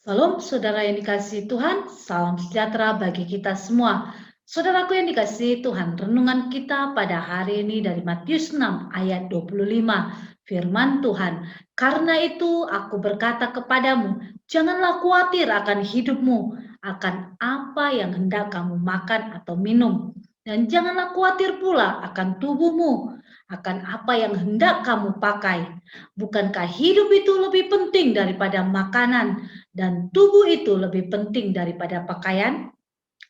Salam saudara yang dikasihi Tuhan, salam sejahtera bagi kita semua. Saudaraku yang dikasihi Tuhan, renungan kita pada hari ini dari Matius 6 ayat 25. Firman Tuhan, karena itu aku berkata kepadamu, janganlah khawatir akan hidupmu, akan apa yang hendak kamu makan atau minum. Dan janganlah khawatir pula akan tubuhmu, akan apa yang hendak kamu pakai. Bukankah hidup itu lebih penting daripada makanan, dan tubuh itu lebih penting daripada pakaian?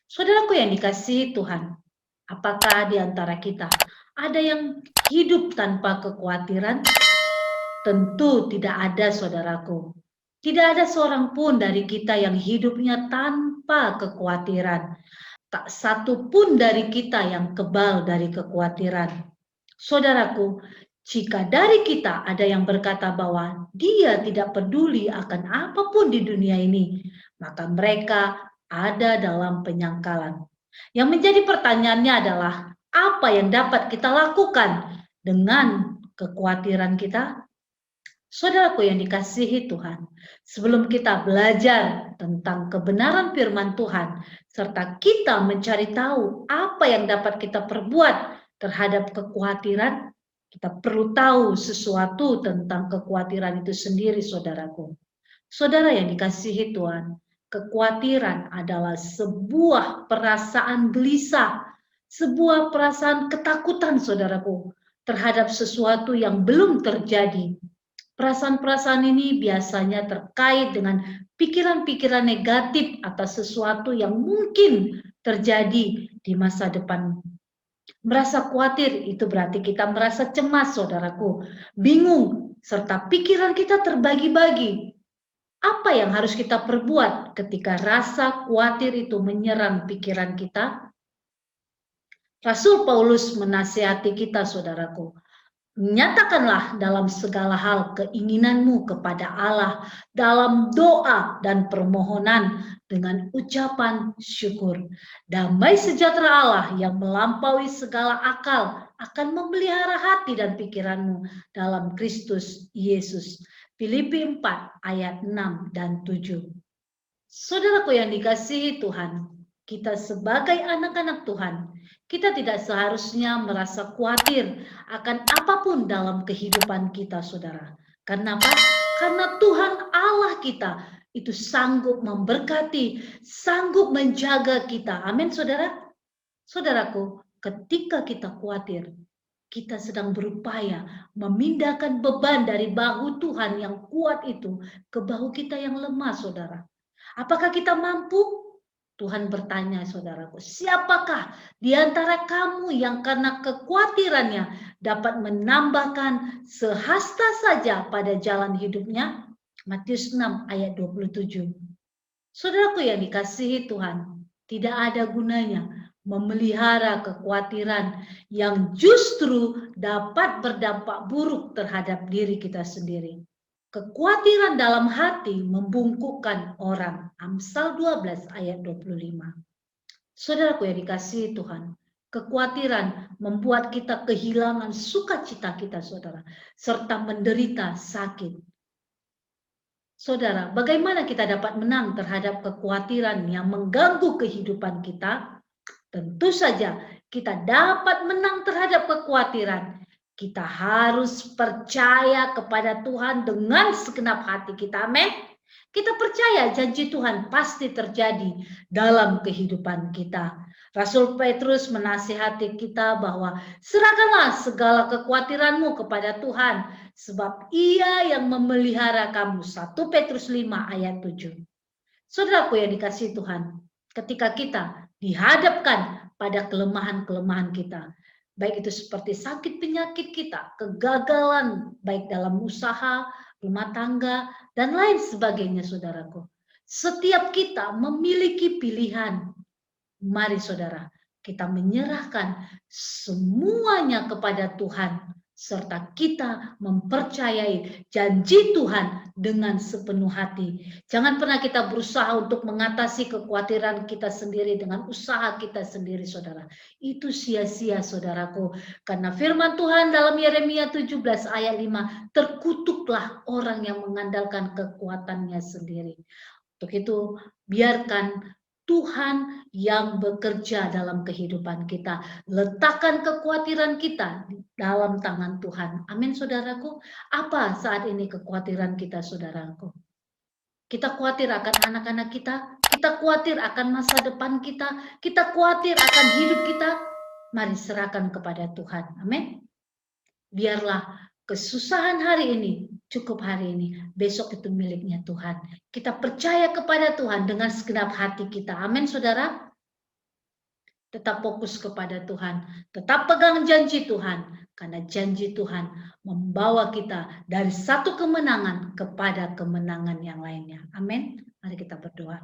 Saudaraku yang dikasihi Tuhan, apakah di antara kita ada yang hidup tanpa kekhawatiran? Tentu tidak ada, saudaraku. Tidak ada seorang pun dari kita yang hidupnya tanpa kekhawatiran. Tak satu pun dari kita yang kebal dari kekhawatiran. Saudaraku, jika dari kita ada yang berkata bahwa dia tidak peduli akan apapun di dunia ini, maka mereka ada dalam penyangkalan. Yang menjadi pertanyaannya adalah, apa yang dapat kita lakukan dengan kekhawatiran kita? Saudaraku yang dikasihi Tuhan, sebelum kita belajar tentang kebenaran firman Tuhan, serta kita mencari tahu apa yang dapat kita perbuat terhadap kekhawatiran, kita perlu tahu sesuatu tentang kekhawatiran itu sendiri, saudaraku. Saudara yang dikasihi Tuhan, kekhawatiran adalah sebuah perasaan gelisah, sebuah perasaan ketakutan, saudaraku, terhadap sesuatu yang belum terjadi. Perasaan-perasaan ini biasanya terkait dengan pikiran-pikiran negatif atas sesuatu yang mungkin terjadi di masa depan. Merasa khawatir itu berarti kita merasa cemas, saudaraku, bingung, serta pikiran kita terbagi-bagi. Apa yang harus kita perbuat ketika rasa khawatir itu menyerang pikiran kita? Rasul Paulus menasihati kita, saudaraku, nyatakanlah dalam segala hal keinginanmu kepada Allah dalam doa dan permohonan dengan ucapan syukur. Damai sejahtera Allah yang melampaui segala akal akan memelihara hati dan pikiranmu dalam Kristus Yesus. Filipi 4 ayat 6 dan 7. Saudaraku yang dikasihi Tuhan, kita sebagai anak-anak Tuhan, kita tidak seharusnya merasa khawatir akan apapun dalam kehidupan kita, saudara. Kenapa? Karena Tuhan Allah kita itu sanggup memberkati, sanggup menjaga kita. Amin, saudara. Saudaraku, ketika kita khawatir, kita sedang berupaya memindahkan beban dari bahu Tuhan yang kuat itu ke bahu kita yang lemah, saudara. Apakah kita mampu? Tuhan bertanya, saudaraku, siapakah di antara kamu yang karena kekhawatirannya dapat menambahkan sehasta saja pada jalan hidupnya? Matius 6 ayat 27. Saudaraku yang dikasihi Tuhan, tidak ada gunanya memelihara kekhawatiran yang justru dapat berdampak buruk terhadap diri kita sendiri. Kekhawatiran dalam hati membungkukkan orang. Amsal 12 ayat 25. Saudaraku yang dikasihi Tuhan, kekhawatiran membuat kita kehilangan sukacita kita, saudara, serta menderita sakit. Saudara, bagaimana kita dapat menang terhadap kekhawatiran yang mengganggu kehidupan kita? Tentu saja kita dapat menang terhadap kekhawatiran. Kita harus percaya kepada Tuhan dengan segenap hati kita. Amin. Kita percaya janji Tuhan pasti terjadi dalam kehidupan kita. Rasul Petrus menasihati kita bahwa serahkanlah segala kekhawatiranmu kepada Tuhan, sebab Ia yang memelihara kamu. 1 Petrus 5 ayat 7. Saudaraku yang dikasihi Tuhan, ketika kita dihadapkan pada kelemahan-kelemahan kita, baik itu seperti sakit penyakit kita, kegagalan baik dalam usaha, rumah tangga, dan lain sebagainya, saudaraku. Setiap kita memiliki pilihan. Mari saudara, kita menyerahkan semuanya kepada Tuhan, serta kita mempercayai janji Tuhan dengan sepenuh hati. Jangan pernah kita berusaha untuk mengatasi kekhawatiran kita sendiri dengan usaha kita sendiri, saudara. Itu sia-sia, saudaraku. Karena firman Tuhan dalam Yeremia 17 ayat 5, terkutuklah orang yang mengandalkan kekuatannya sendiri. Untuk itu, biarkan Tuhan yang bekerja dalam kehidupan kita. Letakkan kekhawatiran kita di dalam tangan Tuhan. Amin, saudaraku. Apa saat ini kekhawatiran kita, saudaraku? Kita khawatir akan anak-anak kita khawatir akan masa depan kita khawatir akan hidup kita. Mari serahkan kepada Tuhan. Amin. Biarlah kesusahan hari ini cukup hari ini, besok itu miliknya Tuhan. Kita percaya kepada Tuhan dengan segenap hati kita. Amin, saudara. Tetap fokus kepada Tuhan, tetap pegang janji Tuhan, karena janji Tuhan membawa kita dari satu kemenangan kepada kemenangan yang lainnya. Amin. Mari kita berdoa.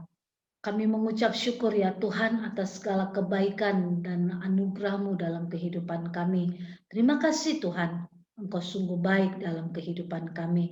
Kami mengucap syukur ya Tuhan atas segala kebaikan dan anugerah-Mu dalam kehidupan kami. Terima kasih Tuhan, Engkau sungguh baik dalam kehidupan kami.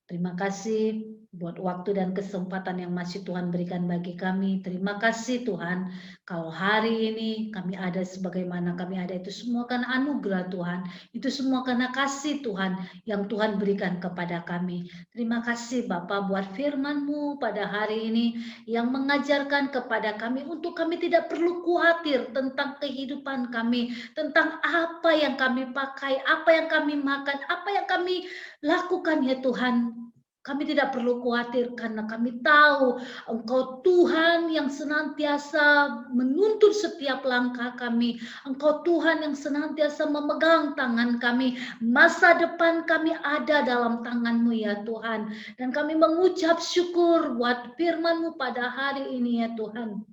Terima kasih buat waktu dan kesempatan yang masih Tuhan berikan bagi kami. Terima kasih Tuhan, kalau hari ini kami ada sebagaimana kami ada, itu semua karena anugerah Tuhan. Itu semua karena kasih Tuhan yang Tuhan berikan kepada kami. Terima kasih Bapa buat firman-Mu pada hari ini yang mengajarkan kepada kami untuk kami tidak perlu khawatir tentang kehidupan kami, tentang apa yang kami pakai, apa yang kami makan, apa yang kami lakukan ya Tuhan. Kami tidak perlu khawatir karena kami tahu Engkau Tuhan yang senantiasa menuntun setiap langkah kami. Engkau Tuhan yang senantiasa memegang tangan kami. Masa depan kami ada dalam tangan-Mu ya Tuhan. Dan kami mengucap syukur buat firman-Mu pada hari ini ya Tuhan.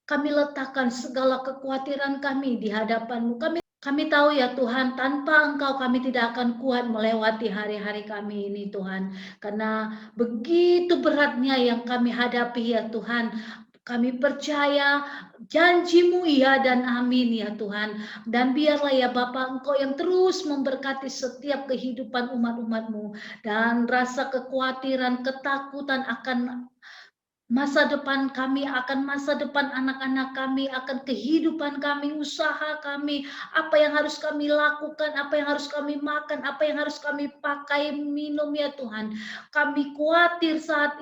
Kami letakkan segala kekhawatiran kami di hadapan-Mu. Kami tahu ya Tuhan, tanpa Engkau kami tidak akan kuat melewati hari-hari kami ini Tuhan. Karena begitu beratnya yang kami hadapi ya Tuhan. Kami percaya janji-Mu iya dan amin ya Tuhan. Dan biarlah ya Bapa Engkau yang terus memberkati setiap kehidupan umat-umat-Mu. Dan rasa kekhawatiran, ketakutan akan masa depan kami, akan masa depan anak-anak kami, akan kehidupan kami, usaha kami, apa yang harus kami lakukan, apa yang harus kami makan, apa yang harus kami pakai, minum ya Tuhan. Kami khawatir saat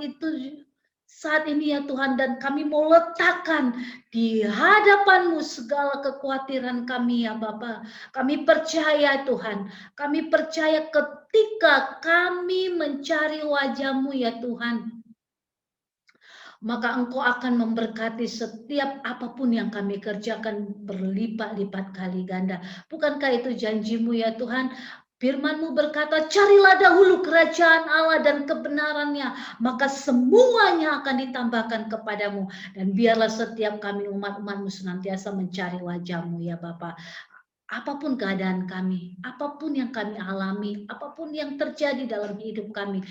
ini ya Tuhan, dan kami mau letakkan di hadapan-Mu segala kekhawatiran kami ya Bapa. Kami percaya Tuhan, kami percaya ketika kami mencari wajah-Mu ya Tuhan, maka Engkau akan memberkati setiap apapun yang kami kerjakan berlipat-lipat kali ganda. Bukankah itu janji-Mu ya Tuhan? Firman-Mu berkata, carilah dahulu kerajaan Allah dan kebenarannya, maka semuanya akan ditambahkan kepadamu. Dan biarlah setiap kami umat-umat-Mu senantiasa mencari wajah-Mu ya Bapa. Apapun keadaan kami, apapun yang kami alami, apapun yang terjadi dalam hidup kami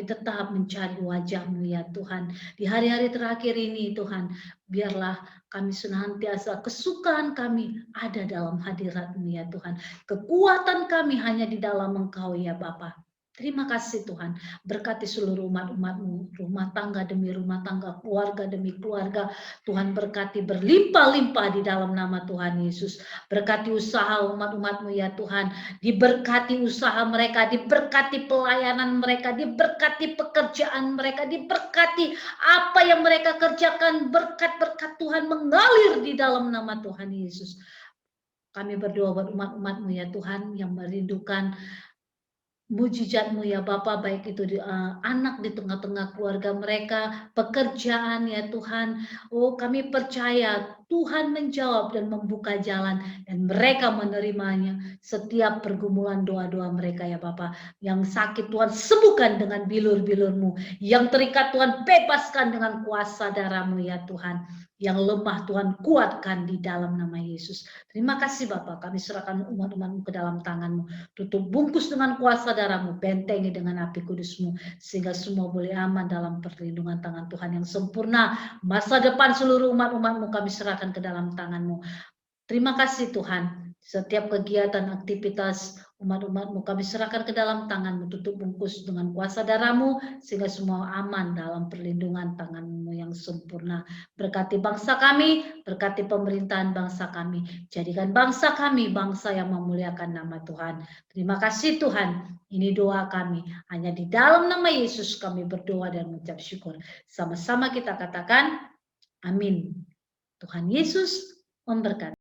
tetap mencari wajah-Mu ya Tuhan. Di hari-hari terakhir ini Tuhan, biarlah kami senantiasa, kesukaan kami ada dalam hadirat-Mu ya Tuhan. Kekuatan kami hanya di dalam Engkau ya Bapa. Terima kasih Tuhan, berkati seluruh umat-umat-Mu, rumah tangga demi rumah tangga, keluarga demi keluarga. Tuhan berkati berlimpah-limpah di dalam nama Tuhan Yesus. Berkati usaha umat-umat-Mu ya Tuhan, diberkati usaha mereka, diberkati pelayanan mereka, diberkati pekerjaan mereka, diberkati apa yang mereka kerjakan, berkat-berkat Tuhan mengalir di dalam nama Tuhan Yesus. Kami berdoa buat umat-umat-Mu ya Tuhan yang merindukan mujizat-Mu ya Bapa, baik itu anak di tengah-tengah keluarga mereka, pekerjaan ya Tuhan. Oh, kami percaya Tuhan menjawab dan membuka jalan, dan mereka menerimanya setiap pergumulan doa-doa mereka ya Bapa. Yang sakit Tuhan sembuhkan dengan bilur-bilur-Mu, yang terikat Tuhan bebaskan dengan kuasa darah-Mu ya Tuhan. Yang lemah Tuhan kuatkan di dalam nama Yesus. Terima kasih Bapa, kami serahkan umat-umat-Mu ke dalam tangan-Mu. Tutup bungkus dengan kuasa darah-Mu, bentengi dengan api kudus-Mu, sehingga semua boleh aman dalam perlindungan tangan Tuhan yang sempurna. Masa depan seluruh umat-umat-Mu kami serahkan ke dalam tangan-Mu. Terima kasih Tuhan. Setiap kegiatan aktivitas umat-umat-Mu kami serahkan ke dalam tangan-Mu, tutup bungkus dengan kuasa darah-Mu, sehingga semua aman dalam perlindungan tangan-Mu yang sempurna. Berkati bangsa kami, berkati pemerintahan bangsa kami, jadikan bangsa kami bangsa yang memuliakan nama Tuhan. Terima kasih Tuhan, ini doa kami. Hanya di dalam nama Yesus kami berdoa dan mengucap syukur. Sama-sama kita katakan, amin. Tuhan Yesus memberkati.